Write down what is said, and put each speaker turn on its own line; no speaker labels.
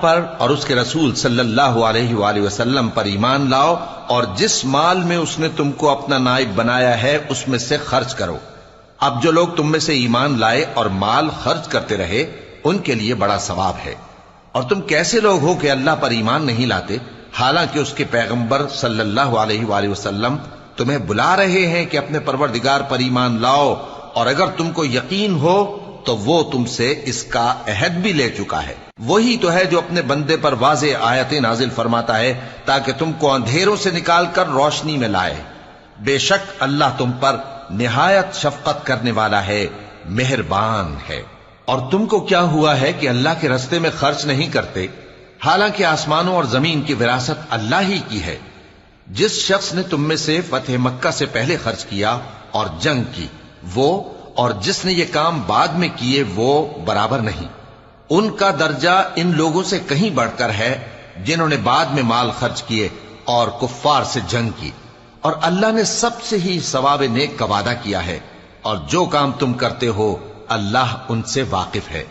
پر اور اس کے رسول صلی اللہ علیہ وآلہ وسلم پر ایمان لاؤ اور جس مال میں اس نے تم کو اپنا نائب بنایا ہے اس میں سے خرچ کرو۔ اب جو لوگ تم میں سے ایمان لائے اور مال خرچ کرتے رہے ان کے لیے بڑا ثواب ہے۔ اور تم کیسے لوگ ہو کہ اللہ پر ایمان نہیں لاتے حالانکہ اس کے پیغمبر صلی اللہ علیہ وآلہ وسلم تمہیں بلا رہے ہیں کہ اپنے پروردگار پر ایمان لاؤ، اور اگر تم کو یقین ہو تو وہ تم سے اس کا عہد بھی لے چکا ہے۔ وہی تو ہے جو اپنے بندے پر واضح آیتیں نازل فرماتا ہے تاکہ تم کو اندھیروں سے نکال کر روشنی میں لائے۔ بے شک اللہ تم پر نہایت شفقت کرنے والا ہے، مہربان ہے۔ اور تم کو کیا ہوا ہے کہ اللہ کے رستے میں خرچ نہیں کرتے حالانکہ آسمانوں اور زمین کی وراثت اللہ ہی کی ہے؟ جس شخص نے تم میں سے فتح مکہ سے پہلے خرچ کیا اور جنگ کی وہ اور جس نے یہ کام بعد میں کیے وہ برابر نہیں۔ ان کا درجہ ان لوگوں سے کہیں بڑھ کر ہے جنہوں نے بعد میں مال خرچ کیے اور کفار سے جنگ کی، اور اللہ نے سب سے ہی ثواب نیک کا وعدہ کیا ہے، اور جو کام تم کرتے ہو اللہ ان سے واقف ہے۔